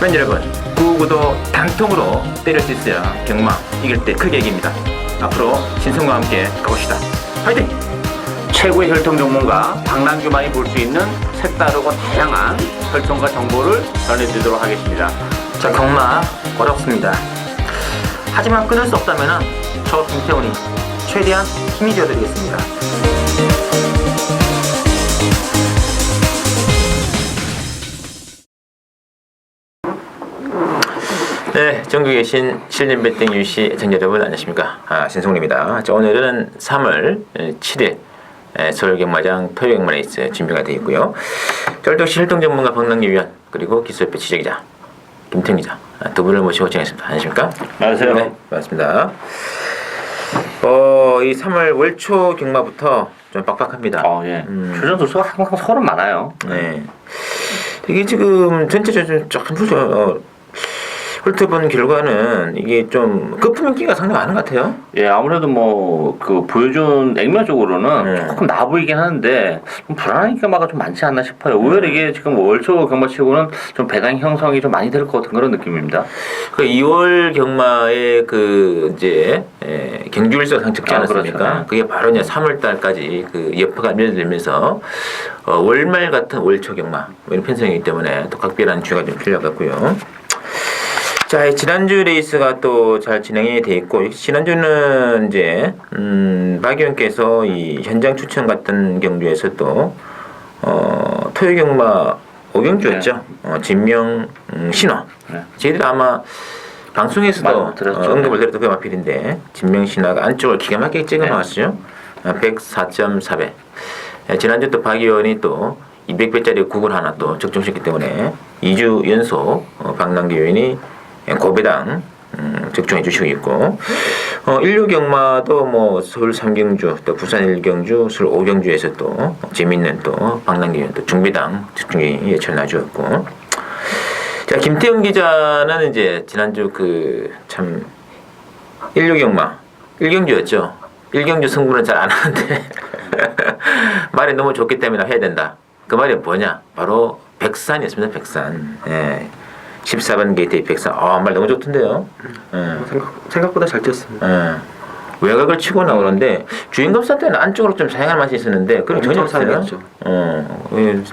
팬 여러분, 9구도 단통으로 때릴 수 있어야 경마 이길 때 크게 이깁니다. 앞으로 신성과 함께 가봅시다. 화이팅! 최고의 혈통 전문가 박남규만이 볼 수 있는 색다르고 다양한 혈통과 정보를 전해드리도록 하겠습니다. 자, 경마 어렵습니다. 하지만 끊을 수 없다면 저 김태훈이 최대한 힘이 되어드리겠습니다. 네, 전국에 계신 실전배팅 유시 애청자 여러분 안녕하십니까? 신성훈입니다. 자, 오늘은 3월 7일 서울경마장 토요경마 레이스 준비가 되어 있고요. 쩔뚝시 혈통 전문가 박남규 위원 그리고 기술협회 취재기자 김태훈 기자 두 분을 모시고 진행했습니다. 안녕하십니까? 안녕하세요. 네, 반갑습니다. 이 3월 월초 경마부터 좀 빡빡합니다. 예. 출전 두수가 항상 서로 많아요. 네. 이게 지금 전체적으로 조금 훑어본 결과는 이게 좀 거품 인기가 상당히 많은 것 같아요. 예, 아무래도 그 보여준 액면적으로는 조금 나아 보이긴 하는데 좀 불안한 경마가 좀 많지 않나 싶어요. 오히려 이게 지금 월초 경마치고는 좀 배당 형성이 좀 많이 될 것 같은 그런 느낌입니다. 그 2월 경마에 이제 경주일서 상측지 않았습니까? 그렇죠. 네. 그게 바로 이제 3월 달까지 그 여파가 밀려들면서 월말 같은 월초 경마 이런 편성이기 때문에 또 각별한 주의가 좀 필요하고요. 자, 지난주 레이스가 또 잘 진행이 돼 있고, 지난주는 이제, 박 의원께서 이 현장 추천 같은 경주에서 또, 토요경마 5경주였죠. 네. 진명, 신화. 네. 저희들 아마 방송에서도 언급을 네. 드렸던 그 마필인데, 진명 신화가 안쪽을 기가 막히게 찍어 나왔죠. 104.4배. 지난주 또 박 의원이 또 200배짜리 국을 하나 또 적중시켰기 때문에 2주 연속 박남규 의원이 고배당 적중해 주시고 있고 16 경마도 뭐 서울 3경주 또 부산 1경주 서울 5경주에서 또 재밌는 또 박남규 또 중배당 적중이 예측 나주었고 자 김태형 기자는 이제 지난주 참 16 경마 1경주였죠 1경주 승부는 잘 안 하는데 말이 너무 좋기 때문에 해야 된다 그 말이 뭐냐 바로 백산이었습니다 백산 예. 14번 게이트 백산. 말 너무 좋던데요. 생각보다 잘 뛰었습니다. 외곽을 치고 나오는데 주인검사 때는 안쪽으로 좀 사용할 맛이 있었는데 그럼 전혀 없어요.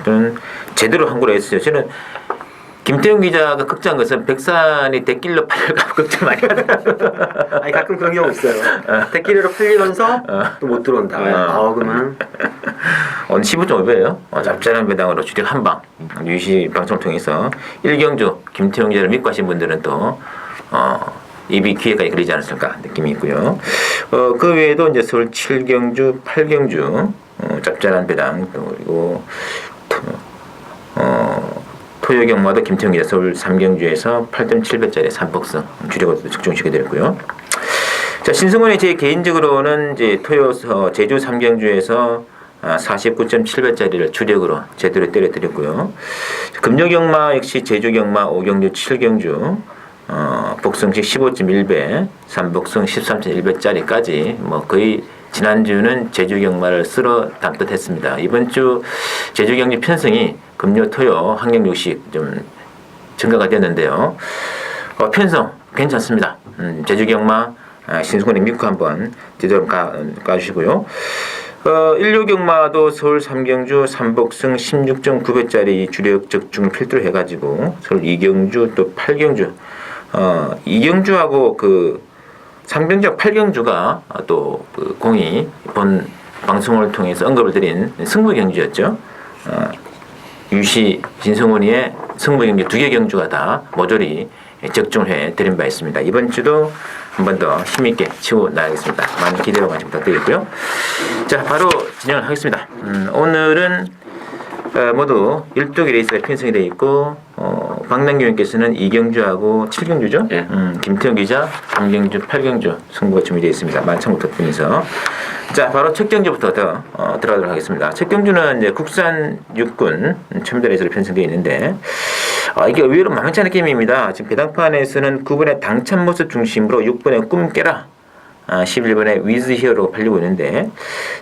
저는 제대로 한국으로 했어요. 저는 김태훈 기자가 걱정한 것은 백산이 대길로 팔릴까 걱정 많이 하더라고요. 아니 가끔 그런 경우 있어요. 대기리로 팔리면서 또 못 들어온다. 그러면 오늘 15.5배예요. 짭짤한 배당으로 주력 한방 유시 방송을 통해서 1경주 김태형 기자를 믿고 하신 분들은 또 입이 귀에까지 걸리지 않았을까 느낌이 있고요. 그 외에도 이제 서울 7경주, 8경주 짭짤한 배당 또 그리고 토요 경마도 김태형 기자 서울 3경주에서 8.7배짜리 3복승 주력으로 적중시켜드렸고요. 자 신승훈이 제 개인적으로는 이제 제주 3경주에서 49.7배짜리를 주력으로 제대로 때려드렸고요. 금요경마 역시 제주경마 5경주 7경주 복승식 15.1배 3복승 13.1배짜리까지 뭐 거의 지난주는 제주경마를 쓸어 담듯 했습니다. 이번 주 제주경주 편성이 금요 토요 한 경주씩 좀 증가가 됐는데요. 편성 괜찮습니다. 제주경마 신승훈이 믿고 한번 제대로 가주시고요. 16경마도 서울 3경주 3복승 16.9배짜리 주력 적중 필두로 해가지고 서울 2경주 또 8경주 2경주하고 3경주와 8경주가 또 공이 본 방송을 통해서 언급을 드린 승부경주였죠. 유시 신성훈이의 승부경주 2개 경주가 다 모조리 적중해 드린 바 있습니다. 이번 주도 한 번 더 힘있게 치고 나가겠습니다. 많은 기대와 관심 부탁드리고요. 자, 바로 진행을 하겠습니다. 오늘은 모두 12개 레이스가 편성이 되어 있고 박남규 의원께서는 2경주하고 7경주죠? 예. 김태형 기자 3경주, 8경주 승부가 준비되어 있습니다. 많은 참고 부탁드리면서 자, 바로 첫 경주부터 들어가도록 하겠습니다. 첫 경주는 이제 국산 육군 첨단 레이스로 편성되어 있는데 이게 의외로 만만치 않은 게임입니다. 지금 배당판에서는 9번의 당찬 모습 중심으로 6번의 꿈 깨라 11번에 위즈 히어로 팔리고 있는데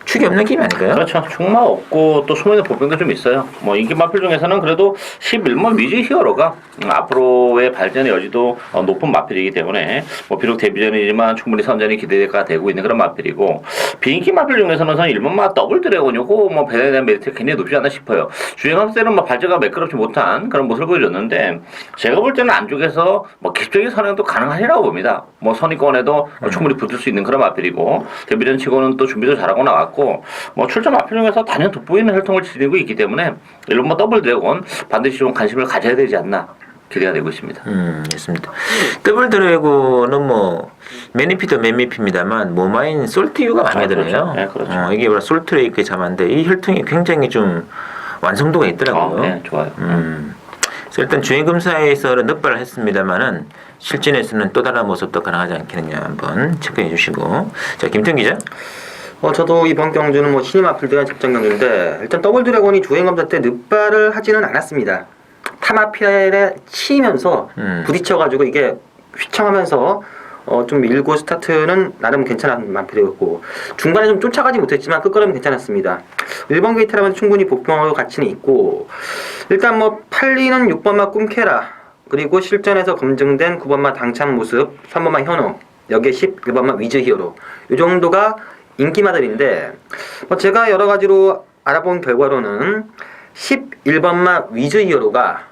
축이 없는 게임 아닐까요? 그렇죠. 충마 없고 또 숨어있는 보병도 좀 있어요. 뭐 인기 마필 중에서는 그래도 11번 위즈 히어로가 앞으로의 발전의 여지도 높은 마필이기 때문에 뭐 비록 데뷔전이지만 충분히 선전이 기대가 되고 있는 그런 마필이고, 비인기 마필 중에서는 1번마 더블 드래곤 요거 뭐 배당에 대한 메리트가 굉장히 높지 않나 싶어요. 주행할 때는 뭐 발전가 매끄럽지 못한 그런 모습을 보여줬는데, 제가 볼 때는 안쪽에서 뭐 기술적인 선행도 가능하리라고 봅니다. 뭐 선의권에도 충분히 붙을 수 있는 그런 마필이고, 데뷔전 치고는 또 준비도 잘하고 나왔고, 뭐 출전 마필 중에서 단연 돋보이는 혈통을 지니고 있기 때문에 1번마 더블 드래곤 반드시 좀 관심을 가져야 되지 않나 기대가 되고 있습니다. 있습니다. 더블 드래곤은 뭐 매니피도 매니피입니다만 모마인 솔트유가 마음에 드네요. 네, 그렇죠. 이게 뭐라 솔트레이크의 자만데 이 혈통이 굉장히 좀 완성도가 있더라고요. 네, 좋아요. 그래서 일단 주행검사에서는 넉발을 했습니다만은 실전에서는 또 다른 모습도 가능하지 않겠느냐 한번 체크해 주시고. 자, 김태형 기자. 저도 이번 경주는 뭐 신임 마필 대한 접전 경주인데, 일단 더블 드래곤이 주행 검사 때 늑발을 하지는 않았습니다. 타마필에 치면서 부딪혀가지고 이게 휘청하면서 좀 밀고 스타트는 나름 괜찮은 마필이었고, 중간에 좀 쫓아가지 못했지만 끝걸음은 괜찮았습니다. 1번 게이트라면 충분히 복병하고 가치는 있고, 일단 뭐 팔리는 6번마 꿈캐라, 그리고 실전에서 검증된 9번마 당찬 모습, 3번마 현호, 여기에 11번마 위즈 히어로, 이 정도가 인기마들인데, 뭐 제가 여러 가지로 알아본 결과로는 11번마 위즈 히어로가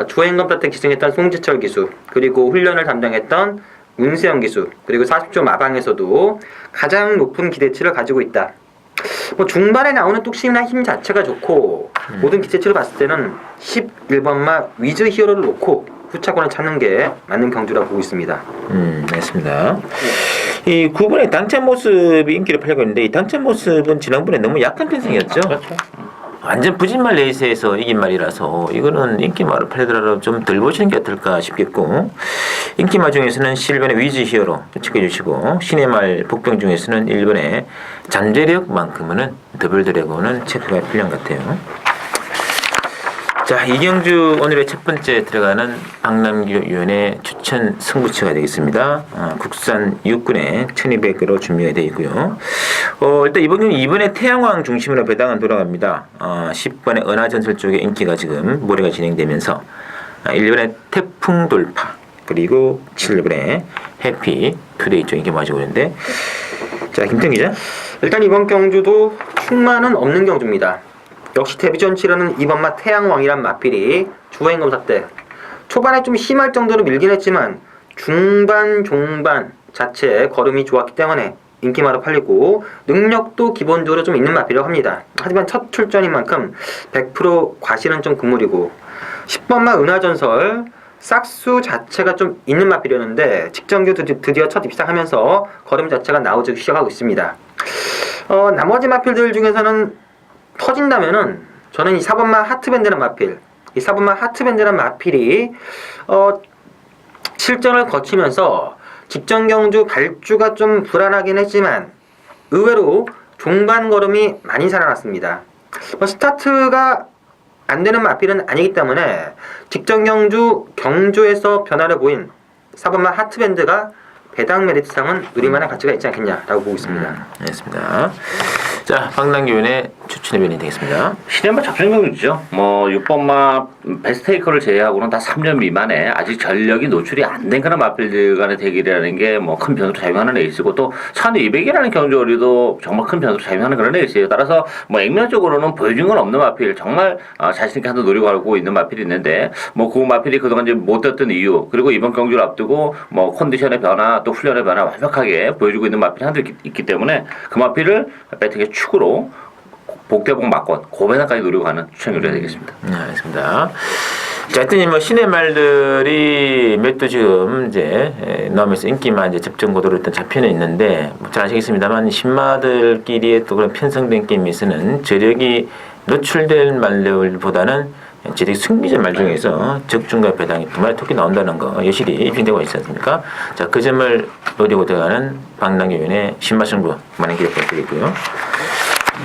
주행검사 때 기승했던 송지철 기수, 그리고 훈련을 담당했던 문세영 기수, 그리고 40조 마방에서도 가장 높은 기대치를 가지고 있다. 뭐 중반에 나오는 뚝심이나 힘 자체가 좋고, 모든 기대치를 봤을 때는 11번마 위즈 히어로를 놓고 후차권을 찾는 게 맞는 경주라고 보고 있습니다. 알겠습니다. 이 9번의 당찬 모습이 인기를 팔고 있는데, 이 당찬 모습은 지난번에 너무 약한 편승이었죠. 그렇죠. 완전 부진말 레이스에서 이긴 말이라서 이거는 인기말을 팔더라도 좀 덜 보시는 게 어떨까 싶겠고, 인기말 중에서는 11번의 위즈 히어로 체크해 주시고, 신의 말 복병 중에서는 1번의 잠재력만큼은 더블 드래곤은 체크가 필요한 것 같아요. 자, 이경주 오늘의 첫 번째 들어가는 박남규 위원의 추천 승부처가 되겠습니다. 국산 육군의 1200으로 준비가 되어 있고요. 일단 이번 경기 2번에 태양왕 중심으로 배당은 돌아갑니다. 10번의 은하전설 쪽에 인기가 지금 모래가 진행되면서 1번의 태풍 돌파, 그리고 7번의 해피 투데이 쪽 인기 맞이고 있는데, 자, 김태형 기자. 일단 이번 경주도 충만은 없는 경주입니다. 역시 데뷔전 치르는 2번마 태양왕이란 마필이 주행검사 때 초반에 좀 심할 정도로 밀긴 했지만 중반, 종반 자체에 걸음이 좋았기 때문에 인기마로 팔리고, 능력도 기본적으로 좀 있는 마필이라고 합니다. 하지만 첫 출전인 만큼 100% 과실은 좀 금물이고, 10번마 은하전설 싹수 자체가 좀 있는 마필이었는데 직전교 드디어 첫 입상하면서 걸음 자체가 나오기 시작하고 있습니다. 나머지 마필들 중에서는 터진다면은 저는 이 4번마 하트밴드란 마필, 이 4번마 하트밴드란 마필이 실전을 거치면서 직전 경주 발주가 좀 불안하긴 했지만 의외로 종반 걸음이 많이 살아났습니다. 스타트가 안 되는 마필은 아니기 때문에 직전 경주에서 변화를 보인 4번마 하트밴드가 배당 메리트상은 누릴만한 가치가 있지 않겠냐라고 보고 있습니다. 알겠습니다. 자, 박남규 위원의 추천의 변이 되겠습니다. 시내마 접전 경주죠. 뭐 6번마 베스테이커를 제외하고는 다 3년 미만에 아직 전력이 노출이 안 된 그런 마필들 간의 대결이라는 게 뭐 큰 변수로 작용하는 레이스고, 또 1200이라는 경주거리도 정말 큰 변수로 작용하는 그런 레이스예요. 따라서 뭐 액면적으로는 보여준 건 없는 마필, 정말 자신 있게 한번 노리고 가고 있는 마필이 있는데, 뭐 그 마필이 그동안 이제 못 됐던 이유, 그리고 이번 경주를 앞두고 뭐 컨디션의 변화, 또 훈련의 변화 완벽하게 보여주고 있는 마필이 한두 있기 때문에 그 마필을 배팅의 축으로 복대복 막권 고배당까지 노리고 가는 추천 요리가 되겠습니다. 알겠습니다. 자, 하여튼 뭐 신의 말들이 몇 도 지금 이제 나오면서 인기만 이제 접전 고도로 일단 잡혀는 있는데, 잘 아시겠습니다만 신마들끼리의 또 그런 편성된 게임에서는 저력이 노출될 말들보다는 저력이 승리자 말 중에서 적중과 배당이 두 마리 토끼 나온다는 거 여실히 입증되고 있지 않습니까? 자, 그 점을 노리고 들어가는 박남규 위원의 신마승부 많은 기대 부탁드리고요.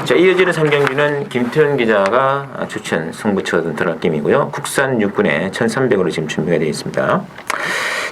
자, 이어지는 3경기는 김태현 기자가 추천 승부처가 들어갈 게임이고요. 국산 육군의 1300으로 지금 준비가 되어 있습니다.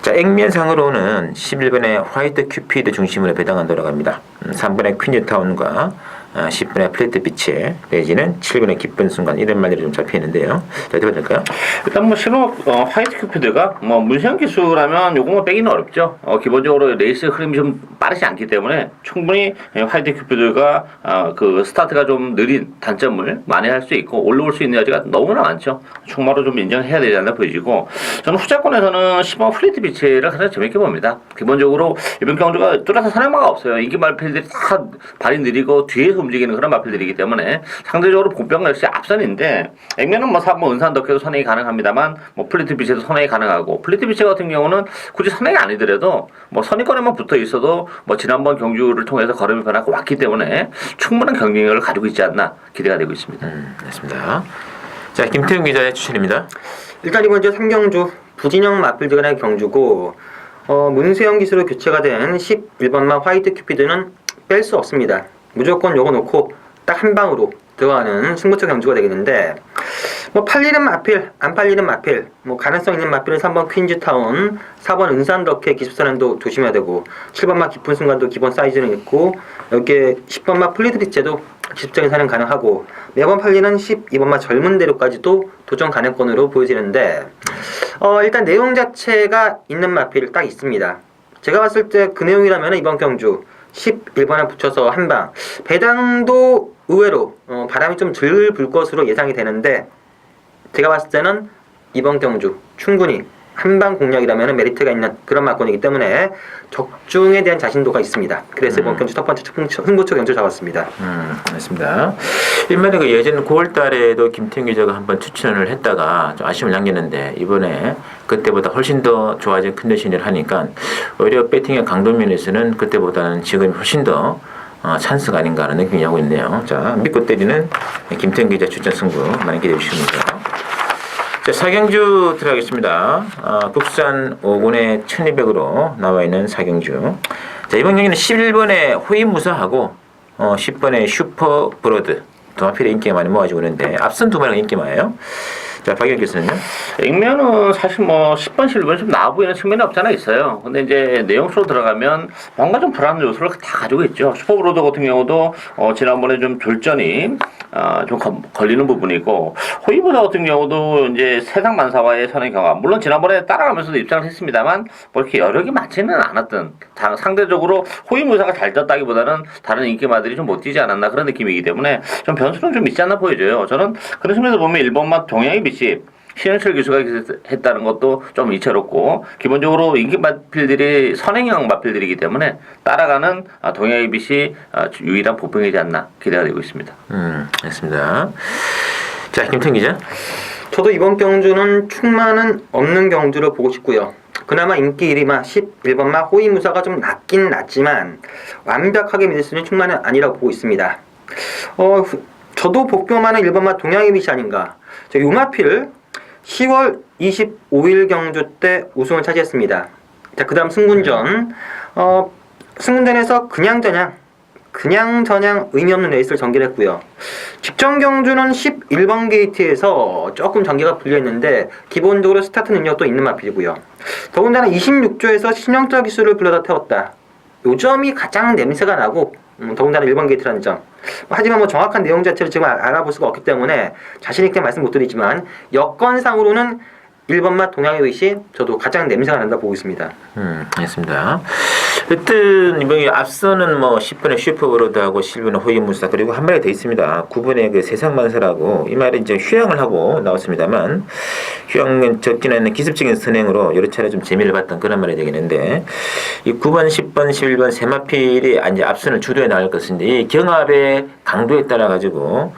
자, 액면상으로는 11번의 화이트 큐피드 중심으로 배당은 돌아갑니다. 3번의 퀸즈타운과 10번의 플레이트 빛의 내지는 7번의 기쁜 순간 이런 말들이 좀 잡혀 있는데요. 자, 어떻게 될까요? 일단 뭐 실업 화이트 큐피드가 뭐 문세영 기수라면 요거만 빼기는 어렵죠. 기본적으로 레이스 흐름이 좀 빠르지 않기 때문에 충분히 화이트 큐피드가 그 스타트가 좀 느린 단점을 만회할 수 있고 올라올 수 있는 여지가 너무나 많죠. 충마로 좀 인정해야 되지 않나 보이지고 저는 후자권에서는 10번 플레이트 빛을 가장 재밌게 봅니다. 기본적으로 이번 경주가 뚜렷한 사냥마가 없어요. 인기 말필들이 다 발이 느리고 뒤에서 움직이는 그런 마필들이기 때문에 상대적으로 본병 역시 앞선인데 액면은 뭐 4번 은산 덕해도 선행이 가능합니다만 뭐 플리트 비체도 선행이 가능하고 플리트 비체 같은 경우는 굳이 선행이 아니더라도 뭐 선의권에만 붙어 있어도 뭐 지난번 경주를 통해서 걸음이 변하고 왔기 때문에 충분한 경쟁력을 가지고 있지 않나 기대가 되고 있습니다. 알겠습니다. 자, 김태훈 기자의 추천입니다. 일단 이번 주 3경주 부진영 마필드 간의 경주고 문세영 기수로 교체가 된 11번마 화이트 큐피드는 뺄 수 없습니다. 무조건 요거 놓고 딱 한 방으로 들어가는 승부처 경주가 되겠는데 뭐 팔리는 마필, 안 팔리는 마필, 뭐 가능성 있는 마필은 3번 퀸즈타운, 4번 은산덕해 기습선언도 조심해야 되고 7번마 깊은 순간도 기본 사이즈는 있고 여기에 10번마 플리드리체도 기습적인 사냥 가능하고 매번 팔리는 12번마 젊은 대로까지도 도전 가능권으로 보여지는데 일단 내용 자체가 있는 마필 딱 있습니다. 제가 봤을 때 그 내용이라면 이번 경주 11번에 붙여서 한방 배당도 의외로 바람이 좀 덜 불 것으로 예상이 되는데 제가 봤을 때는 이번 경주 충분히 한방 공략이라면 메리트가 있는 그런 막권이기 때문에 적중에 대한 자신도가 있습니다. 그래서 이번 경주 첫 번째 승부처 경주 잡았습니다. 맞습니다. 일만에 그 예전 9월달에도 김태형 기자가 한번 추천을 했다가 좀 아쉬움을 남겼는데 이번에 그때보다 훨씬 더 좋아진 컨디션을 하니까 오히려 배팅의 강도 면에서는 그때보다는 지금 훨씬 더 찬스가 아닌가 하는 느낌이 하고 있네요. 자, 믿고 때리는 김태형 기자 추천 승부 많이 기대해 주십니다. 자, 4경주 들어가겠습니다. 국산 5군의 1200으로 나와 있는 4경주. 자, 이번 경기는 11번의 호위무사하고 10번의 슈퍼 브로드 두 마필의 인기가 많이 모아지고 있는데 앞선 두 마리가 인기 많아요. 자, 박영 교수는요? 액면은 사실 뭐 10번, 11번 좀 나와 보이는 측면이 없잖아 있어요. 근데 이제 내용 속으로 들어가면 뭔가 좀 불안한 요소를 다 가지고 있죠. 슈퍼브로드 같은 경우도 지난번에 좀 졸전이 좀 걸리는 부분이고 호위무사 같은 경우도 이제 세상 만사와의 선의 경험 물론 지난번에 따라가면서도 입장을 했습니다만 뭐 이렇게 여력이 많지는 않았던 상대적으로 호위무사가 잘 떴다기보다는 다른 인기마들이 좀 못 뛰지 않았나 그런 느낌이기 때문에 좀 변수는 좀 있지 않나 보여져요. 저는 그런 측면에서 보면 1번만 동양의 빛이 신현철 교수가 했다는 것도 좀 이채롭고 기본적으로 인기 마필들이 선행형 마필들이기 때문에 따라가는 동양의 빛이 유일한 보평이지 않나 기대가 되고 있습니다. 알겠습니다. 자, 김태형 기자. 저도 이번 경주는 충만은 없는 경주로 보고 싶고요. 그나마 인기 1위마 11번마 호위무사가 좀 낮긴 낮지만 완벽하게 믿을 수 있는 충만은 아니라고 보고 있습니다. 저도 복병만은 1번마 동양의 빛이 아닌가. 저 요마필 10월 25일 경주 때 우승을 차지했습니다. 자, 그 다음 승군전. 승군전에서 그냥 저냥 의미 없는 레이스를 전개했고요. 직전 경주는 11번 게이트에서 조금 전개가 불려있는데 기본적으로 스타트 능력도 있는 마필이고요. 더군다나 26조에서 신형적 기술을 불러다 태웠다. 요 점이 가장 냄새가 나고 더군다나 1번 게이트라는 점. 하지만 뭐 정확한 내용 자체를 지금 알아볼 수가 없기 때문에 자신있게 말씀 못 드리지만 여건상으로는 1번맛 동양의 의시 저도 가장 냄새가 난다 보고 있습니다. 알겠습니다. 어쨌든 이번에 앞서는 뭐 10번의 슈퍼브로드하고 11번의 호위무사 그리고 한 마리가 더 있습니다. 9번의 그 세상만사라고 이 말은 이제 휴양을 하고 나왔습니다만 휴양은 적지는 않는 기습적인 선행으로 여러 차례 좀 재미를 봤던 그런 말이 되겠는데 이 9번, 10번, 11번 세 마필이 이제 앞선을 주도해 나갈 것인데 이 경합의 강도에 따라 가지고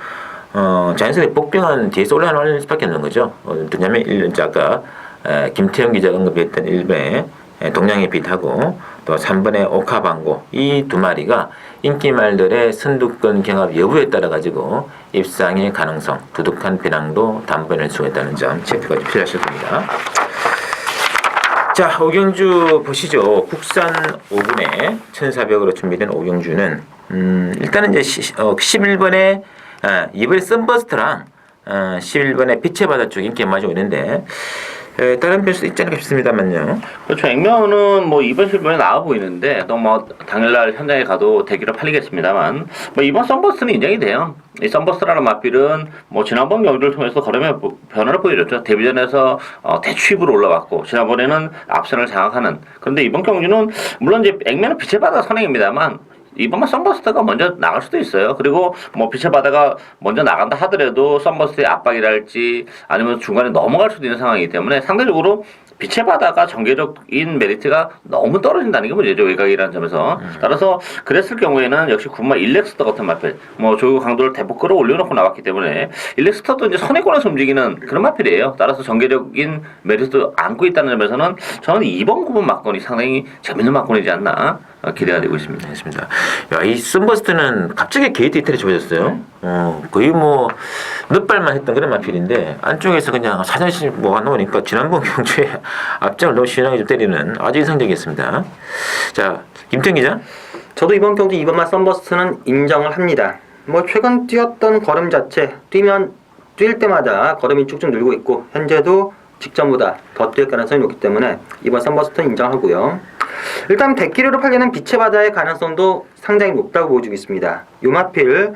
자연스럽게 복병은 뒤에서 올라가는 수밖에 없는 거죠. 왜냐하면 아까 김태형 기자가 언급했던 1번의 동양의 빛하고 또 3번의 오카방고 이 두 마리가 인기말들의 선두권 경합 여부에 따라 가지고 입상의 가능성, 두둑한 배당도 담보낼 수가 있다는 점 체크가 좀 필요하실 겁니다. 자, 오경주 보시죠. 국산 5군에 1400으로 준비된 오경주는 일단은 이제 11번에 이번에 썬버스트랑 11번에 빛의 바다 쪽 인기가 맞고 있는데 다른 변수도 있지 않을까 싶습니다만요. 그렇죠. 액면은 뭐 이번 실범에 나와 보이는데 또 뭐 당일날 현장에 가도 대기로 팔리겠습니다만 뭐 이번 썬버스트는 인정이 돼요. 이 썬버스트라는 마필은 뭐 지난번 경주를 통해서 걸음의 변화를 보여줬죠. 데뷔전에서 대추입으로 올라왔고 지난번에는 앞선을 장악하는. 그런데 이번 경주는 물론 이제 액면은 빛의 바다 선행입니다만 이번만 썬버스트가 먼저 나갈 수도 있어요. 그리고 뭐 빛의 바다가 먼저 나간다 하더라도 썬버스트의 압박이랄지 아니면 중간에 넘어갈 수도 있는 상황이기 때문에 상대적으로 빛의 바다가 전개적인 메리트가 너무 떨어진다는 게 문제죠. 외곽이라는 점에서. 따라서 그랬을 경우에는 역시 군마 일렉스터 같은 마필, 뭐 조교 강도를 대폭 끌어올려놓고 나왔기 때문에 일렉스터도 이제 선행권에서 움직이는 그런 마필이에요. 따라서 전개적인 메리트도 안고 있다는 점에서는 저는 2번 9번 막건이 상당히 재밌는 막건이지 않나 기대가 되고 있습니다. 알겠습니다. 야, 이 썬버스트는 갑자기 게이트 이탈이 좋아졌어요. 거의 뭐 몇 발만 했던 그런 마필인데 안쪽에서 그냥 사전시 뭐가 나오니까 지난번 경주에 앞장을 너무 시원하게 좀 때리는 아주 인상적이었습니다. 자, 김태형 기자. 저도 이번 경주 2번마 썬버스트는 인정을 합니다. 뭐 최근 뛰었던 걸음 자체 뛰면 뛸 때마다 걸음이 쭉쭉 늘고 있고 현재도 직전보다 더 뛸 가능성이 높기 때문에 이번 썬버스트는 인정하고요. 일단 대기류로 팔리는 빛의 바다의 가능성도 상당히 높다고 보여주고 있습니다. 요마필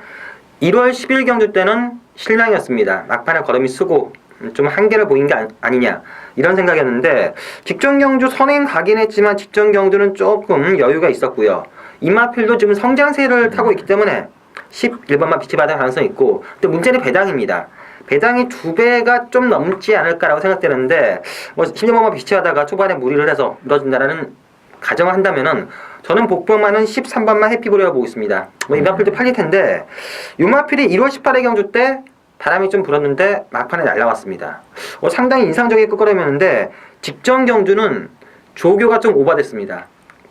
1월 10일 경주 때는 실망이었습니다. 막판에 걸음이 쓰고 좀 한계를 보인 게 아니냐 이런 생각이었는데 직전 경주 선행 가긴 했지만 직전 경주는 조금 여유가 있었고요. 이마필도 지금 성장세를 타고 있기 때문에 11번만 빛의 바다 가능성이 있고 근데 문제는 배당입니다. 배당이 2배가 좀 넘지 않을까라고 생각되는데 뭐 10년만 빛이 하다가 초반에 무리를 해서 늘어진다라는 가정을 한다면은 저는 복병만은 13번만 해피브레어 보고 있습니다. 뭐 이마필도 팔릴 텐데 요마필이 1월 18일 경주 때 바람이 좀 불었는데 막판에 날라왔습니다. 상당히 인상적인 끝걸음이었는데 직전 경주는 조교가 좀 오버됐습니다.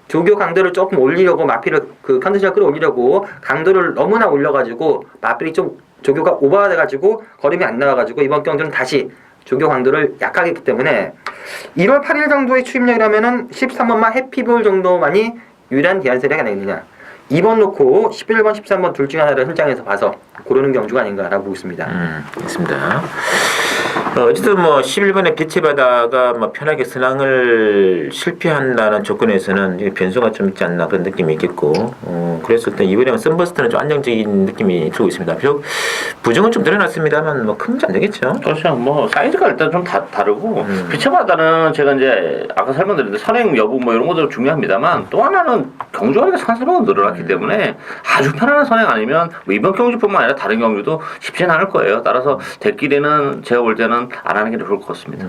조교 강도를 조금 올리려고 마필을 그 컨디션을 끌어올리려고 강도를 너무나 올려가지고 마필이 좀 조교가 오버가 돼가지고 걸음이 안 나와가지고 이번 경주는 다시 조교 강도를 약하게 했기 때문에 1월 8일 정도의 추임력이라면은 13번만 해피볼 정도만이 유일한 대안세례가 되겠느냐. 2번 놓고 11번, 13번 둘 중에 하나를 현장에서 봐서 고르는 경주가 아닌가라고 보고 있습니다. 있습니다. 어쨌든 뭐 11번의 빛의 바다가 뭐 편하게 선항을 실패한다는 조건에서는 이게 변수가 좀 있지 않나 그런 느낌이 있겠고, 그랬을 때 이번에는 썬버스트는 좀 안정적인 느낌이 들고 있습니다. 비록 부정은 좀 늘어났습니다만 뭐 큰 문제 안 되겠죠. 그렇죠. 뭐 사이즈가 일단 좀 다르고 빛의 바다는 제가 이제 아까 설명드렸는데 선행 여부 뭐 이런 것도 중요합니다만 또 하나는 경주하기가 산세방으로 늘어났기 때문에 아주 편안한 선행 아니면 뭐 이번 경주뿐만 아니라 다른 경주도 쉽지는 않을 거예요. 따라서 대끼리는 제가 볼 때는 안 하는 게 좋을 것 같습니다.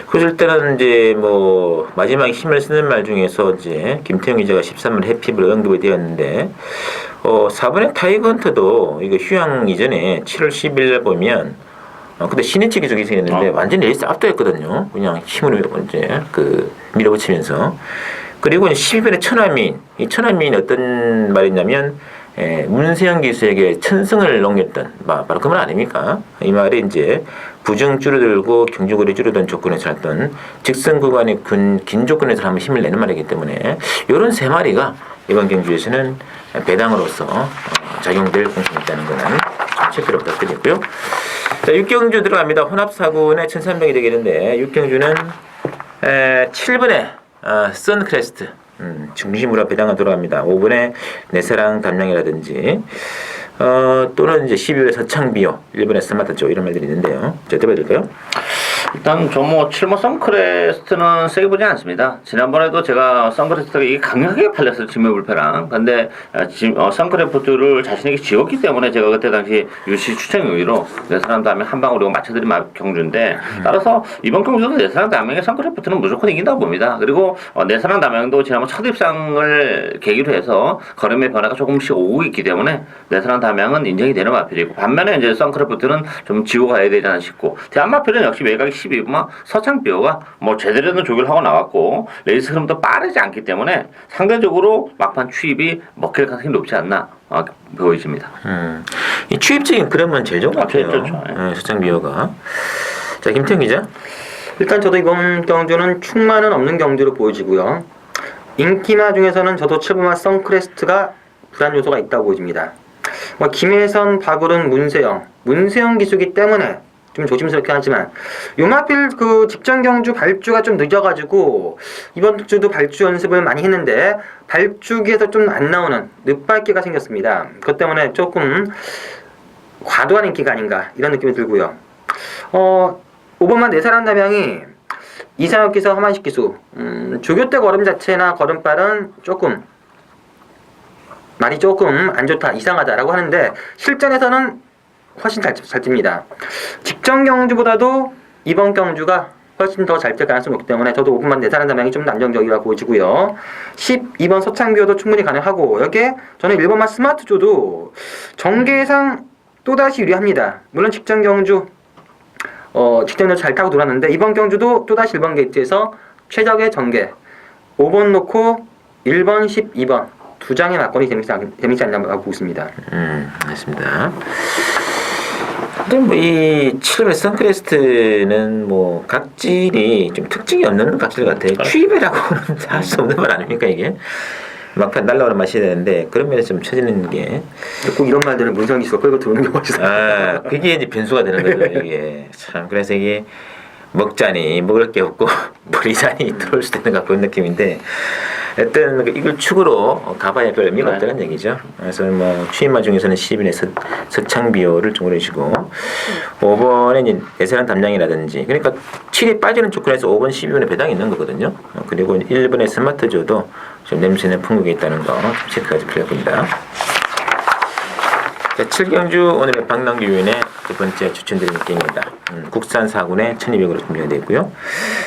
그럴 때는 이제 뭐 마지막에 힘을 쓰는 말 중에서 이제 김태형 기자가 13번 해피블 언급이 되었는데 4번의 타이거헌터도 이거 휴양 이전에 7월 10일 보면 그때 신인치 기록이 생겼는데 완전히 레이스 압도했거든요. 그냥 힘으로 이제 그 밀어붙이면서. 그리고 12번의 천하민, 이 천하민이 어떤 말이냐면 문세영 기수에게 천승을 넘겼던 바로 그 말 아닙니까? 이 말이 이제 부정 줄어들고 경주거리 줄어든 조건에서 했던 직선 구간의 긴 조건에서 한번 힘을 내는 말이기 때문에 이런 세 마리가 이번 경주에서는 배당으로서 작용될 공통이 있다는 것은 체크를 부탁드리고요. 자, 6경주 들어갑니다. 혼합사군의 1300이 되겠는데 6경주는 7번에 선크레스트 중심으로 배당을 들어갑니다. 5번에 내사랑 담양이라든지 또는 이제 12월 서창비요 1번에 스마트죠 이런 말들이 있는데요. 자, 어떻게 될까요? 일단 저 뭐 7번 선크레스트는 세게 보지 않습니다. 지난번에도 제가 선크레스트가 이게 강하게 팔렸어요. 진매불패랑. 근데 선크레스트를 자신에게 지웠기 때문에 제가 그때 당시 유시 추천 의의로 내 사람 다음에 한 방으로 맞춰드린 경주인데 따라서 이번 경주도 내 사람 다음에 선크레스트는 무조건 이긴다고 봅니다. 그리고 내 사람 다음에도 지난번 첫 입상을 계기로 해서 걸음의 변화가 조금씩 오고 있기 때문에 내 사람 다음에는 인정이 되는 마필이고 반면에 이제 선크레스트는 좀 지고 가야 되지 않나 싶고 대한마필은 역시 외곽이 12번 서창비어가 뭐 제대로 된 조교를 하고 나왔고 레이스 흐름도 빠르지 않기 때문에 상대적으로 막판 추입이 먹힐 가능성이 높지 않나 보여집니다. 이 추입적인 그림은 제일 좋은 것 같아요. 서창비어가. 자, 김태형 기자. 일단 저도 이번 경주는 충만은 없는 경주로 보여지고요. 인기마 중에서는 저도 7번마 선크레스트가 불안 요소가 있다고 보여집니다. 김혜선, 박우른, 문세영 기수기 때문에 좀 조심스럽긴 하지만 요마필 그 직전 경주 발주가 좀 늦어가지고 이번 주도 발주 연습을 많이 했는데 발주기에서 좀 안 나오는 늦발기가 생겼습니다. 그것 때문에 조금 과도한 인기가 아닌가 이런 느낌이 들고요. 5번만 내사람 담양이 이상혁 기사 허만식 기수 조교대 걸음 자체나 걸음발은 조금 말이 조금 안 좋다 이상하다라고 하는데 실전에서는 훨씬 잘 찝니다. 직전 경주보다도 이번 경주가 훨씬 더 잘 뛸 가능성이 높기 때문에 저도 5분만 내사람 담양이 좀 더 안정적이라고 보여지고요. 12번 서창비어도 충분히 가능하고 여기에 저는 1번만 스마트조도 전개상 또다시 유리합니다. 물론 직전 경주 직전에 잘 타고 돌았는데 이번 경주도 또다시 1번 게이트에서 최적의 전개 5번 놓고 1번 12번 두 장의 막걸리 재밌지 않나 보고 있습니다. 맞습니다. 근데 뭐이 7번 선크레스트는 뭐 각질이 좀 특징이 없는 각질 같아요. 취입이라고는 할 수 없는 말 아닙니까 이게? 막판 날라오는 맛이 되는데 그런 면에서 좀 처지는 게 꼭 이런 말들은 문성기 씨가 끌고 들어오는 경우가 있어요. 그게 이제 변수가 되는 거죠 이게. 참 그래서 이게 먹자니 먹을 게 없고 버리자니 들어올 수도 있는 것 같은 느낌인데 어떤 이걸 축으로 가봐야 별 의미가 없다는 얘기죠. 그래서 뭐 취임마 중에서는 10인의 서창비호를 좀 고르시고 5번에 이제 내사람 담량이라든지 그러니까 7이 빠지는 조건에서 5번 12번에 배당이 있는 거거든요. 그리고 1번의 스마트조도 좀 냄새는 풍국이 있다는 거 체크가 필요할 겁니다. 자, 7경주 오늘의 박남규 유인의 두 번째 추천드리는 게임입니다. 국산 4군에 1200으로 준비가 되어 있고요.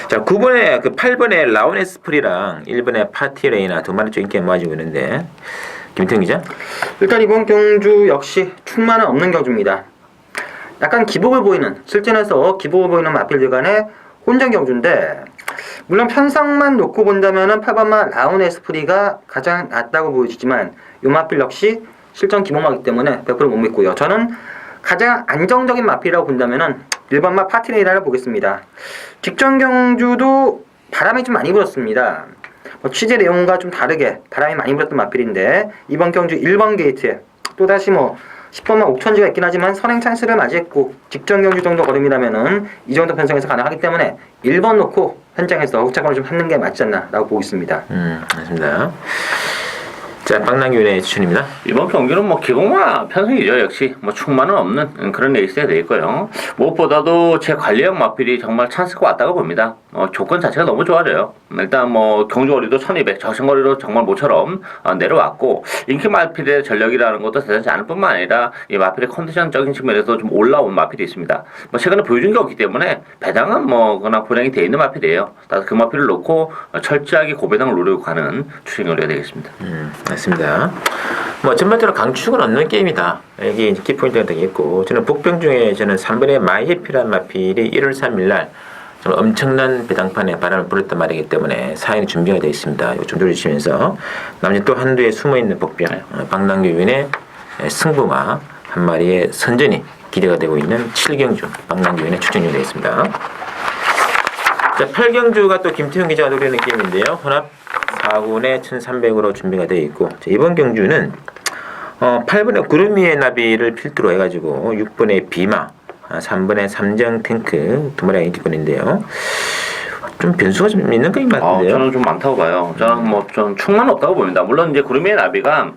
자, 9번에 8번에 라온에스프리랑 1번에 파티레이나 두 마리 쪽 인기가 모아지고 있는데 김태형 기자? 일단 이번 경주 역시 충만은 없는 경주입니다. 약간 기복을 보이는 실전에서 기복을 보이는 마필들 간의 혼전 경주인데 물론 편성만 놓고 본다면은 8번마 라온에스프리가 가장 낫다고 보여지지만 요 마필 역시 실전 기복마기 때문에 100%못 믿고요. 저는 가장 안정적인 마필이라고 본다면은 1번마 파티레이라를 보겠습니다. 직전 경주도 바람이 좀 많이 불었습니다. 취재 내용과 좀 다르게 바람이 많이 불었던 마필인데 이번 경주 1번 게이트에 또다시 10번만 옥천지가 있긴 하지만 선행 찬스를 맞이했고 직전 경주 정도 걸음이라면은 이 정도 편성에서 가능하기 때문에 1번 놓고 현장에서 후차감을 좀 찾는 게 맞지 않나 라고 보고 있습니다. 맞습니다. 자, 박남규의 추천입니다. 이번 경기는 기공마 편성이죠. 역시 충만은 없는 그런 레이스가 되어 있고요. 무엇보다도 제 관리형 마필이 정말 찬스가 왔다고 봅니다. 조건 자체가 너무 좋아져요. 일단 경주거리도 1200 저승거리로 정말 모처럼 내려왔고 인기 마필의 전력이라는 것도 대단치 않을 뿐만 아니라 이 마필의 컨디션적인 측면에서 좀 올라온 마필이 있습니다. 최근에 보여준 게 없기 때문에 배당은 그나 보장이 되어 있는 마필이에요. 따라서 그 마필을 놓고 철저하게 고배당을 노리고 가는 추진거리가 되겠습니다. 맞습니다. 전반적으로 강축은 없는 게임이다. 여기 키포인트가 되겠고 저는 복병 중에 저는 3번의 마이해피란 마필이 1월 3일날 엄청난 배당판에 바람을 불었단 말이기 때문에 사연이 준비가 되어 있습니다. 이거 좀 조리시면서 나머지 또 한두에 숨어있는 복병 박남규 유인의 승부마 한 마리의 선전이 기대가 되고 있는 7경주 박남규 유인의 추천이 되어 있습니다. 자, 8경주가 또 김태형 기자가 노리는 게임인데요. 혼합 4군에 1300으로 준비가 되어 있고 자, 이번 경주는 8번의 구름이의 나비를 필두로 해가지고 6번의 비마 3번의 삼정 탱크 두 마리가 인기권인데요. 좀 변수가 좀 있는 게임 같은데요. 저는 좀 많다고 봐요. 저는 좀 충만 없다고 봅니다. 물론 이제 구름이의 나비가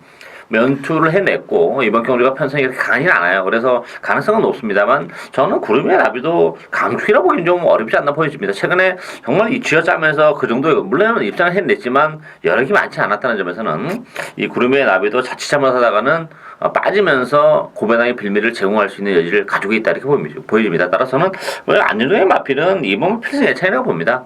면투를 해냈고 이번 경주가 편성이 그렇게 강하진 않아요. 그래서 가능성은 높습니다만 저는 구름의 나비도 강추이라 보기엔 좀 어렵지 않나 보여집니다. 최근에 정말 이 쥐어짜면서 그 정도 물론 입장을 해냈지만 여력이 많지 않았다는 점에서는 이 구름의 나비도 자칫 잘못하다가는 빠지면서 고배당의 빌미를 제공할 수 있는 여지를 가지고 있다 이렇게 보여집니다. 따라서는 안정적인 마필은 이번 필승의 차이라고 봅니다.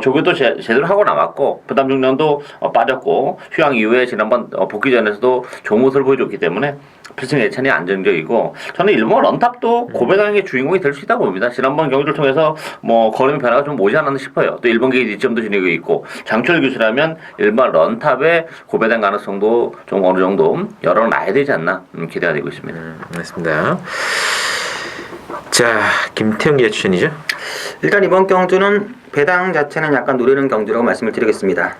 조교도 제대로 하고 나왔고 부담 중량도 빠졌고 휴양 이후에 지난번 복귀전에서도 좋은 모습을 보여줬기 때문에 필승 예찬이 안정적이고 저는 일본 런탑도 고배당의 주인공이 될 수 있다고 봅니다. 지난번 경기를 통해서 걸음의 변화가 좀 오지 않았나 싶어요. 또 일본 게이지 2점도 지니고 있고 장철 교수라면 일반 런탑의 고배당 가능성도 좀 어느 정도 열어놔야 되지 않나 기대가 되고 있습니다. 맞습니다. 자, 김태형 기자 추천이죠? 일단 이번 경주는 배당 자체는 약간 노리는 경주라고 말씀을 드리겠습니다.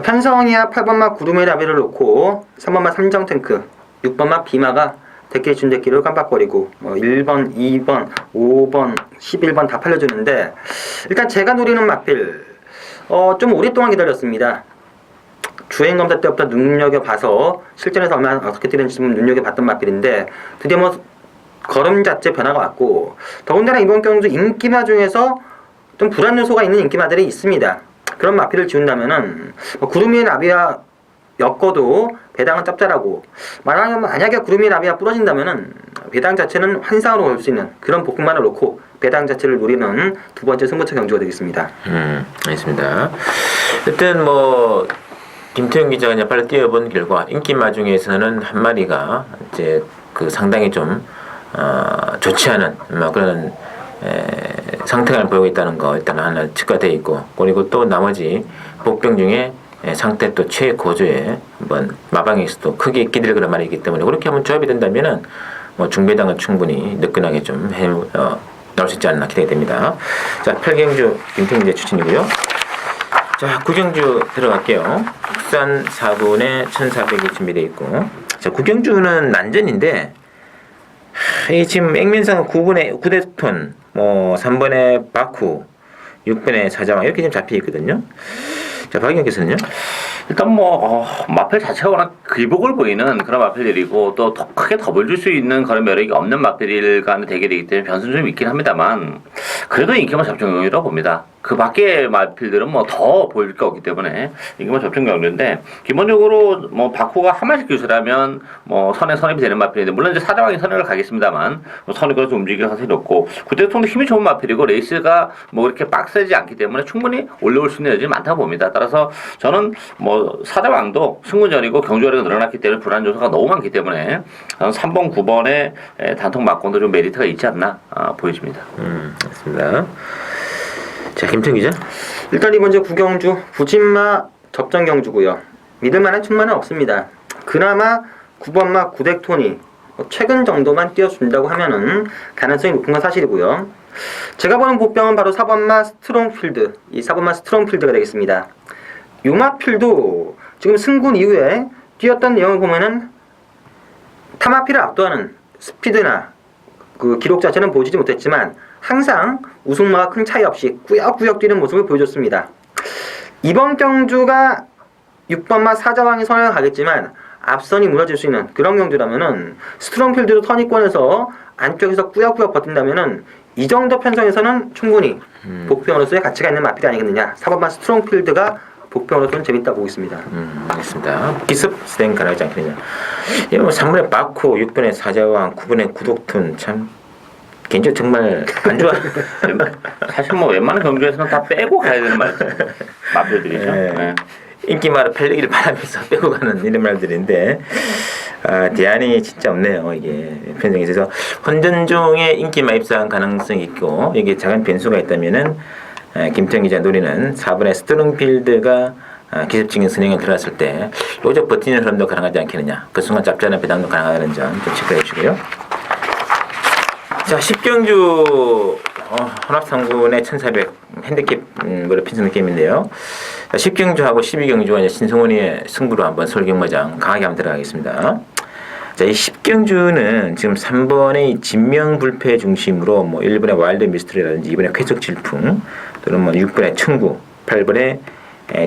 편성이야 8번마 구름의 나비를 놓고 3번마 삼정탱크 6번마 비마가 대끼리 준대끼리로 깜빡거리고 1번, 2번, 5번, 11번 다 팔려주는데 일단 제가 노리는 마필 좀 오랫동안 기다렸습니다. 주행검사 때부터 눈여겨봐서 실전에서 얼마나 어떻게 뛰는지 좀 눈여겨봤던 마필인데 드디어 뭐 걸음 자체 변화가 왔고 더군다나 이번 경주 인기마 중에서 좀 불안 요소가 있는 인기마들이 있습니다. 그런 마필을 지운다면은 구름 위의 나비와 엮어도 배당은 짭짤하고 만약에 구름 위의 나비가 부러진다면은 배당 자체는 환상으로 올 수 있는 그런 복근만을 놓고 배당 자체를 노리는 두 번째 승부처 경주가 되겠습니다. 알겠습니다. 일단 뭐 김태형 기자가 이제 빨리 뛰어본 결과 인기마 중에서는 한 마리가 이제 그 상당히 좀 좋지 않은 뭐 그런 상태가 보이고 있다는 거 일단 하나 측가되어 있고 그리고 또 나머지 복병 중에 상태 또 최고조에 한번 마방에서도 크게 끼들 그런 말이기 때문에 그렇게 한번 조합이 된다면은 뭐 중배당은 충분히 느끈하게 좀 나올 수 있지 않나 기대가 됩니다. 자 8경주 김태형 기자 추천이고요. 자 9경주 들어갈게요. 국산 4분에 1400이 준비되어 있고 자 9경주는 난전인데 이 지금 액면상 9분에 9대톤, 뭐 3번에 바쿠, 6번에 사자왕 이렇게 지금 잡혀 있거든요. 자 박영께서는요? 일단 뭐 마필 자체가 워낙 굴복을 보이는 그런 마필들이고 또 더 크게 더블 줄 수 있는 그런 매력이 없는 마필 간의 대결이기 때문에 변수는 좀 있긴 합니다만 그래도 인기만 접종경이라고 봅니다. 그 밖의 마필들은 뭐 더 보일 게 없기 때문에 인기만 접종경인데 기본적으로 뭐 바쿠가 한 마리씩 기술하면 뭐 선입이 되는 마필인데 물론 이제 사자왕이 선을 가겠습니다만 뭐 선입에서 움직일 가능성이 높고 구대통도 힘이 좋은 마필이고 레이스가 뭐 이렇게 빡세지 않기 때문에 충분히 올라올 수 있는 여지는 많다고 봅니다. 따라서 저는 뭐 사자왕도 승무전이고 경주거리가 늘어났기 때문에 불안 요소가 너무 많기 때문에 저는 3번, 9번에 단통 막공도 좀 메리트가 있지 않나 보여집니다. 맞습니다. 자 김태형 기자. 일단 이번 주 9경주 부진마 접전 경주고요. 믿을만한 충만은 없습니다. 그나마 9번마 구덱톤이 최근 정도만 띄워준다고 하면은 가능성이 높은 건 사실이고요. 제가 보는 복병은 바로 4번마 스트롱필드, 이 4번마 스트롱필드가 되겠습니다. 요마필도 지금 승군 이후에 뛰었던 내용을 보면은 타마피를 압도하는 스피드나 그 기록 자체는 보여주지 못했지만 항상 우승마와 큰 차이 없이 꾸역꾸역 뛰는 모습을 보여줬습니다. 이번 경주가 6번마 사자왕이 선을 가겠지만 앞선이 무너질 수 있는 그런 경주라면은 스트롱필드도 선입권에서 안쪽에서 꾸역꾸역 버틴다면은 이 정도 편성에서는 충분히 복병으로서의 가치가 있는 마필이 아니겠느냐. 4번마 스트롱필드가 복병으로서는 재밌다 보고 있습니다. 알겠습니다. 기습 스탠 가능하지 않겠느냐. 이 뭐 3번에 바쿠, 6번에 사자왕, 9번에 구독톤 참 개인적으로 정말 안 좋아. 사실 뭐 웬만한 경주에서는 다 빼고 가야 되는 마필들이죠. 네. 인기말을 팔리기를 바라면서 빼고 가는 이런 말들인데 대안이 진짜 없네요. 이게 편성에서 그래서 혼전 중에 인기말 입상 가능성이 있고 이게 작은 변수가 있다면은 김태형 기자 노리는 4번의 스트롱필드가 기습적인 선행에 들어갔을 때 로저 버티는 흐름도 가능하지 않겠느냐. 그 순간 짭짤한 배당도 가능하다는 점 좀 체크해 주시고요. 자 10경주 혼합상군의 1400 핸디캡 뭐를 핀스 느낌인데요. 10경주하고 12경주와 이제 신성훈이의 승부로 한번 서울경마장 강하게 한번 들어가겠습니다. 자, 이 10경주는 지금 3번의 진명불패 중심으로 뭐 1번의 와일드 미스터리라든지 2번의 쾌적질풍 또는 뭐 6번의 청구 8번의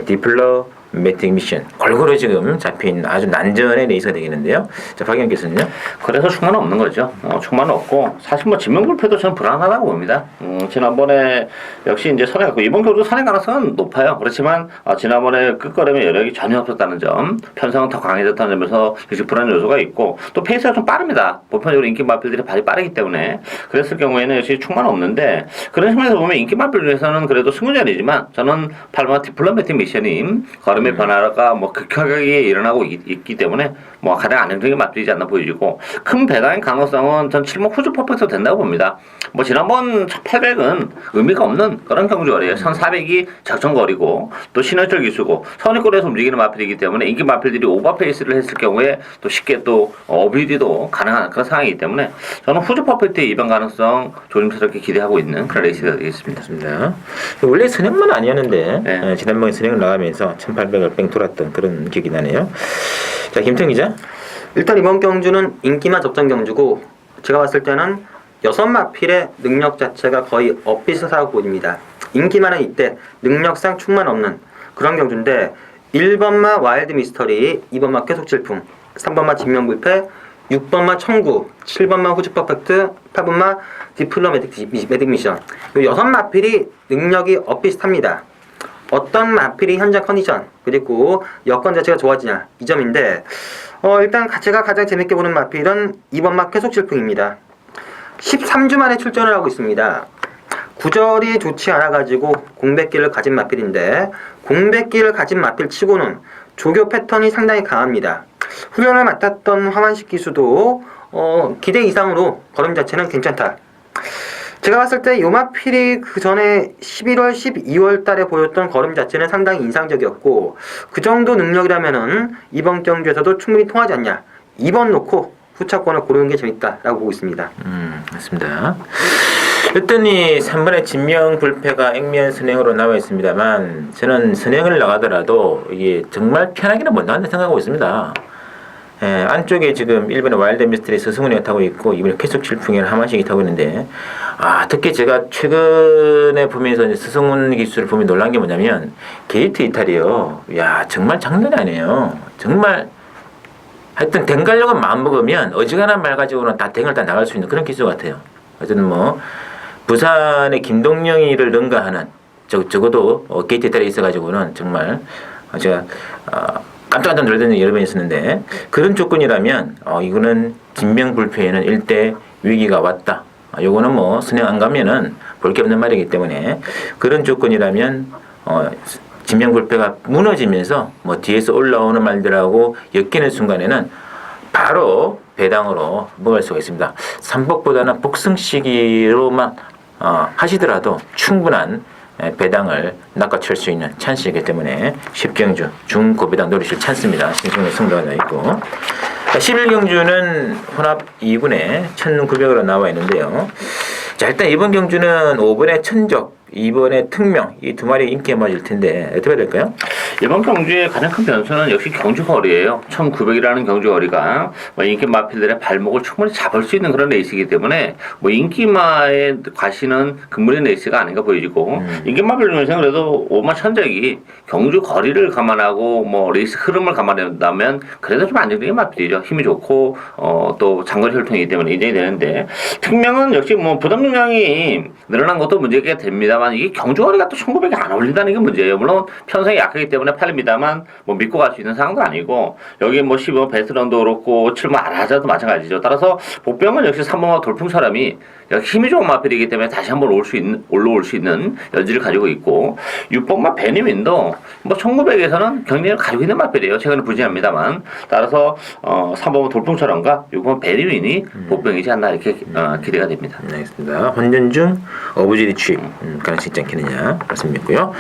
디플로매틱 미션 골고루 지금 잡힌 아주 난전의 레이스가 되겠는데요. 자, 박영 교수님요. 그래서 충만은 없는 거죠. 충만은 없고 사실 뭐 진명불패도 저는 불안하다고 봅니다. 지난번에 역시 이제 선행했고 이번 경우도 선행 가능성은 높아요. 그렇지만 지난번에 끝걸음에 여력이 전혀 없었다는 점, 편성은 더 강해졌다는 점에서 역시 불안 요소가 있고 또 페이스가 좀 빠릅니다. 보편적으로 인기 마필들이 발이 빠르기 때문에 그랬을 경우에는 역시 충만은 없는데 그런 측면에서 보면 인기 마필 중에서는 그래도 승부전이지만 저는 8번 디플로매틱 미션이 걸음의 변화가 뭐 극하게 일어나고 있기 때문에 뭐 가장 안정적인 맛들이지 않나 보여지고 큰 배당의 가능성은 전 7목 후주 퍼펙트 된다고 봅니다. 뭐 지난번 1800은 의미가 없는 그런 경주거리예요. 1400이 작전거리고 또 신현철 기수고 선입골에서 움직이는 마필이기 때문에 인기 마필들이 오버페이스를 했을 경우에 또 쉽게 또 어뷰디도 가능한 그런 상황이기 때문에 저는 후주 퍼펙트의 입양 가능성 조심스럽게 기대하고 있는 그런 레이스가 되겠습니다. 맞습니다. 원래 선행만 아니었는데 네. 지난번에 선행을 나가면서 1800을 뺑 돌았던 그런 기억이 나네요. 자 김태형 기자. 일단 이번 경주는 인기만 접전 경주고 제가 봤을 때는 6마필의 능력 자체가 거의 엇비슷하다고 보입니다. 인기만은 이때 능력상 충만 없는 그런 경주인데 1번마 와일드 미스터리, 2번마 쾌속질풍, 3번마 진면불패, 6번마 청구, 7번마 후즈 퍼펙트, 8번마 디플로매틱 미션. 이 6마필이 능력이 엇비슷합니다. 어떤 마필이 현장 컨디션 그리고 여건 자체가 좋아지냐 이 점인데 일단 제가 가장 재밌게 보는 마필은 2번마 쾌속질풍입니다. 13주 만에 출전을 하고 있습니다. 구절이 좋지 않아가지고 공백기를 가진 마필인데 공백기를 가진 마필 치고는 조교 패턴이 상당히 강합니다. 훈련을 맡았던 화만식 기수도 기대 이상으로 걸음 자체는 괜찮다. 제가 봤을 때 요 마필이 그 전에 11월, 12월 달에 보였던 걸음 자체는 상당히 인상적이었고 그 정도 능력이라면은 이번 경주에서도 충분히 통하지 않냐. 2번 놓고 후차권을 고르는 게 재밌다라고 보고 있습니다. 맞습니다. 일단 이 3번의 진명불패가 액면 선행으로 나와 있습니다만 저는 선행을 나가더라도 이게 정말 편하게는 못 나간다 생각하고 있습니다. 안쪽에 지금 1번의 와일드 미스터리 서승훈이가 타고 있고 2번에 쾌속질풍이랑 하만식이 타고 있는데 특히 제가 최근에 보면서 이제 서승훈 기수를 보면 놀란 게 뭐냐면 게이트 이탈이요. 야 정말 장난이 아니에요. 정말 하여튼 댕 가려고 마음먹으면 어지간한 말 가지고는 다 댕을 다 나갈 수 있는 그런 기수 같아요. 어쨌든 뭐 부산의 김동영이를 능가하는 적어도 게이트 이탈이 있어가지고는 정말 제가 깜짝깜짝 놀랐던 여러 번 있었는데 그런 조건이라면 이거는 진명불패에는 일대 위기가 왔다. 요거는 뭐 선행 안 가면은 볼 게 없는 말이기 때문에 그런 조건이라면 진명불패가 무너지면서 뭐 뒤에서 올라오는 말들하고 엮이는 순간에는 바로 배당으로 먹을 수가 있습니다. 삼복보다는 복승 시기로만 하시더라도 충분한 배당을 낚아챌 수 있는 찬스이기 때문에 10경주 중고배당 노리실 찬스입니다. 신승훈의 승부가 나 있고 11경주는 혼합 2분에 1900으로 나와 있는데요. 자 일단 이번 경주는 5번의 천적, 2번의 특명 이 두 마리 인기에 맞을 텐데 어떻게 해야 될까요? 이번 경주의 가장 큰 변수는 역시 경주 거리예요. 1900이라는 경주 거리가 인기 마필들의 발목을 충분히 잡을 수 있는 그런 레이스이기 때문에 인기마에 과시는 근무의 레이스가 아닌가 보여지고 인기 마필 중에서는 그래도 5만 천적이 경주 거리를 감안하고 레이스 흐름을 감안한다면 그래도 좀 안정적인 마필이죠. 힘이 좋고 또 장거리 혈통이기 때문에 인정이 되는데 특명은 역시 부담 용량이 늘어난 것도 문제가 됩니다만 이게 경주 거리가 또 1900이 안 어울린다는 게 문제예요. 물론 편성이 약하기 때문에 팔립니다만 믿고 갈 수 있는 상황도 아니고 여기 15 베스트런도 그렇고 7번 아라자도 마찬가지죠. 따라서 복병은 역시 3번과 돌풍사람이 힘이 좋은 마필이기 때문에 다시 한번 올라올 수 있는 여지를 가지고 있고 6번마 베니윈도 1900에서는 경력을 가지고 있는 마필이에요. 최근에 부진합니다만 따라서 3번마 돌풍사람과 6번 베니윈이 복병이지 않나 이렇게 기대가 됩니다. 네, 알겠습니다. 혼전중 어부지리 취입 가능성이 있지 않겠느냐 말씀드렸고요.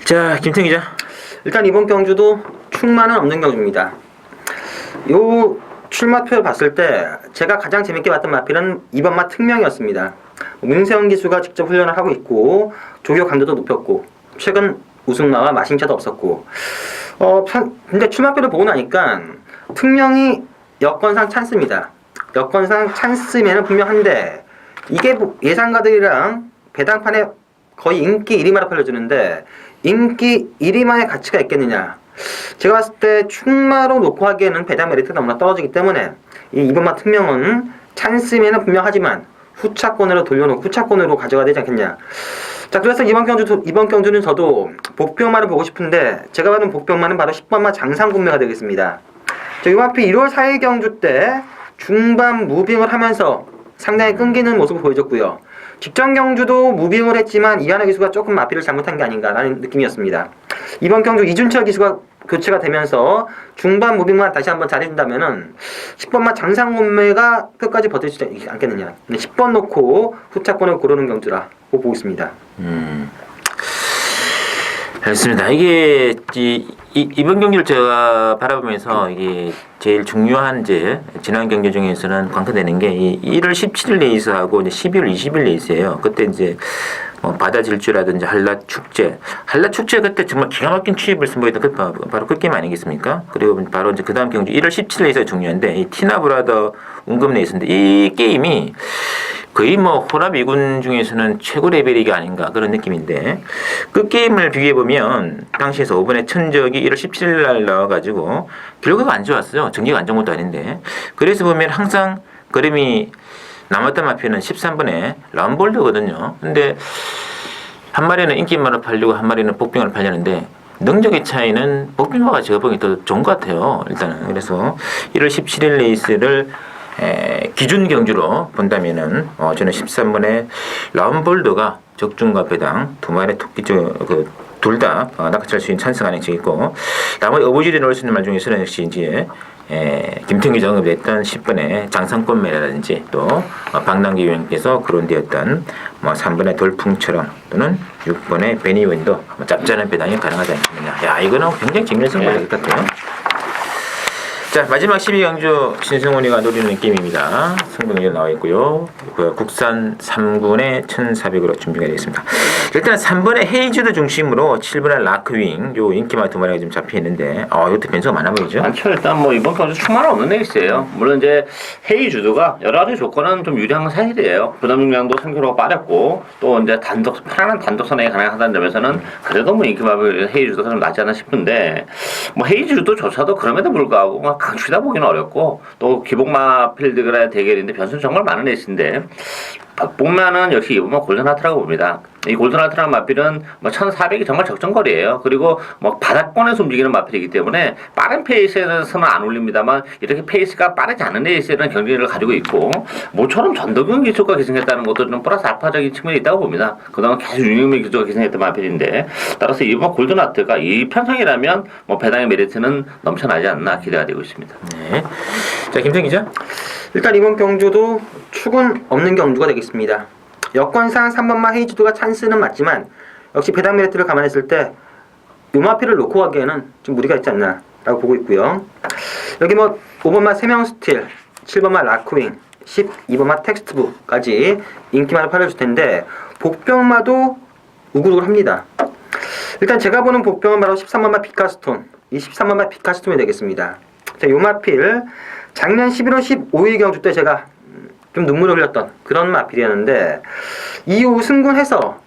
자 김태형 기자. 일단 이번 경주도 충만은 없는 경주입니다. 요 출마표를 봤을 때 제가 가장 재밌게 봤던 마필은 2번마 특명이었습니다. 문세영 기수가 직접 훈련을 하고 있고 조교 강도도 높였고 최근 우승마와 마신차도 없었고 근데 출마표를 보고 나니까 특명이 여건상 찬스입니다. 여건상 찬스면은 분명한데 이게 예상가들이랑 배당판에 거의 인기 1위마로 팔려주는데 인기 1위만의 가치가 있겠느냐. 제가 봤을 때 충마로 놓고 하기에는 배당 메리트가 너무나 떨어지기 때문에 이 2번마 특명은 찬스면은 분명하지만 후차권으로 돌려놓고 후차권으로 가져가야 되지 않겠냐. 자 그래서 이번 경주는 저도 복병만을 보고 싶은데 제가 받은 복병만은 바로 10번마 장상군매가 되겠습니다. 이 앞에 1월 4일 경주 때 중반 무빙을 하면서 상당히 끊기는 모습을 보여줬고요. 직전 경주도 무빙을 했지만 이하나 기수가 조금 마필을 잘못한 게 아닌가라는 느낌이었습니다. 이번 경주 이준철 기수가 교체가 되면서 중반 무빙만 다시 한번 잘해준다면은 10번만 장상군매가 끝까지 버틸 수 있지 않겠느냐. 10번 놓고 후차권을 고르는 경주라고 보고 있습니다. 알겠습니다. 이게 이번 경기를 제가 바라보면서 이게 제일 중요한 지난 경기 중에서는 관건되는 게 이 1월 17일 레이스하고 이제 12월 20일 레이스예요. 그때 이제 바다 질주라든지 한라 축제 그때 정말 기가 막힌 취입을 선보였던 그 바로 그 게임 아니겠습니까? 그리고 바로 이제 그 다음 경주 1월 17일에 중요한데 이 티나브라더 운금내에 있었는데 이 게임이 거의 뭐 혼합 2군 중에서는 최고 레벨이가 아닌가 그런 느낌인데 그 게임을 비교해 보면 당시에서 5번에 천적이 1월 17일 날 나와가지고 결과가 안 좋았어요. 전개가 안 좋은 것도 아닌데 그래서 보면 항상 그림이 남았던 마피는 13번에 람볼드거든요. 근데 한 마리는 인기만으로 팔리고 한 마리는 복빙으로 팔렸는데 능력의 차이는 복빙마가 제가 보기엔 더 좋은 것 같아요. 일단은 그래서 1월 17일 레이스를 기준 경주로 본다면은 저는 13번에 람볼드가 적중과 배당 두 마리 토끼 둘 다 낙찰 수 있는 찬스 가능성이 있고 나머지 어부지리 넣을 수 있는 말 중에서는 역시 이제 김태기 정업했던 10번의 장상권매라든지 또 방랑기 유형께서 거론되었던 3번의 돌풍처럼 또는 6번의 베니윈도 짭짤한 배당이 가능하지 않겠느냐. 야 이거는 굉장히 재미있는 것 같아요. 자 마지막 12강주 신승훈이가 노리는 게임입니다. 승부는 나와 있고요. 국산 3군의 1,400으로 준비가 되어 있습니다. 일단 3번의 헤이즈드 중심으로 7번의 라크윙 요 인기만 두 마리가 좀 잡혀 있는데 이것도 변수가 많아 보이죠? 많죠. 일단 뭐 이번 경주 충만 없는 레이스예요. 물론 이제 헤이즈드가 여러 가지 조건은 좀 유리한 사실이에요. 부담 중량도 3kg가 빠졌고 또 이제 편안한 단독 선행이 가능하다는 점에서는 그래도 뭐 인기만 헤이즈드가 좀 낫지 않나 싶은데 뭐 헤이즈드조차도 그럼에도 불구하고 강추다 보기는 어렵고 또 기복마 필드그라의 대결인데 변수는 정말 많은 레이스인데 복마는 역시 이번만 골든하트라고 봅니다. 이 골든하트라는 마필은 1,400이 정말 적정거리예요. 그리고 바닥권에서 움직이는 마필이기 때문에 빠른 페이스에서는 안 올립니다만 이렇게 페이스가 빠르지 않은 레이스에는 경쟁력을 가지고 있고 모처럼 전덕용 기수가 기승했다는 것도 좀 플러스 알파적인 측면이 있다고 봅니다. 그동안 계속 윤영민 기수가 기승했던 마필인데 따라서 이번 골든하트가 이 편성이라면 배당의 메리트는 넘쳐나지 않나 기대가 되고 있습니다. 네. 자 김태기 기자. 일단 이번 경주도 축은 없는 경주가 되겠습니다. 여건상 3번마 헤이즈드가 찬스는 맞지만 역시 배당 메리트를 감안했을 때 요마피를 놓고 가기에는 좀 무리가 있지 않나 라고 보고 있고요. 여기 5번마 세명 스틸, 7번마 라크윙, 12번마 텍스트북까지 인기만을 팔아줄 텐데 복병마도 우글우글 합니다. 일단 제가 보는 복병은 바로 13번마 피카스톤, 이 13번마 피카스톤이 되겠습니다. 자, 요마필 작년 11월 15일 경주 때 제가 좀 눈물을 흘렸던 그런 마필이었는데 이후 승군해서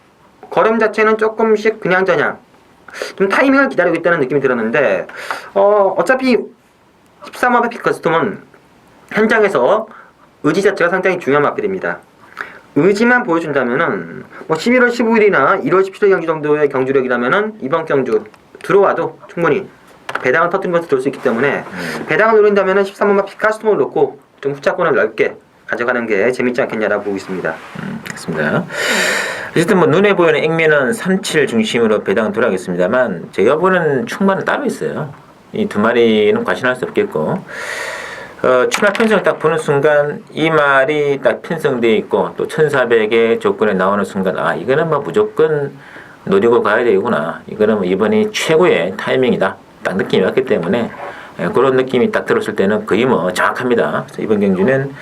걸음 자체는 조금씩 그냥저냥 좀 타이밍을 기다리고 있다는 느낌이 들었는데 어차피 13화의 피커스톰은 현장에서 의지 자체가 상당히 중요한 마필입니다. 의지만 보여준다면은 11월 15일이나 1월 17일 경주 정도의 경주력이라면은 이번 경주 들어와도 충분히 배당을 터뜨리면서 들어올 수 있기 때문에 배당을 노린다면은 13번마 피카스톰을 놓고 좀 후차권을 넓게 가져가는 게 재밌지 않겠냐라고 보고 있습니다. 맞습니다. 어쨌든 눈에 보이는 액면은 37 중심으로 배당은 돌아가겠습니다만 제가 보는 충만은 따로 있어요. 이 두 마리는 과신할 수 없겠고 추나 편성을 딱 보는 순간 이 말이 딱 편성되어 있고 또 1400의 조건에 나오는 순간 이거는 무조건 노리고 가야 되구나. 이거는 이번이 최고의 타이밍이다. 딱 느낌이 왔기 때문에 그런 느낌이 딱 들었을 때는 거의 정확합니다. 그래서 이번 경주는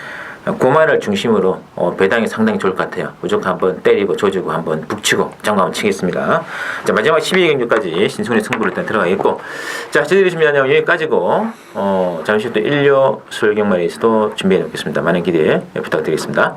9만을 중심으로 배당이 상당히 좋을 것 같아요. 무조건 한번 때리고 조지고 한번 북치고 장구 한번 치겠습니다. 자 마지막 12경주까지 신선의 승부를 일단 들어가겠고 자 저희들이 준비한 여기까지고 잠시 후 또 1료 수요일 경마에서도 준비해 놓겠습니다. 많은 기대 부탁드리겠습니다.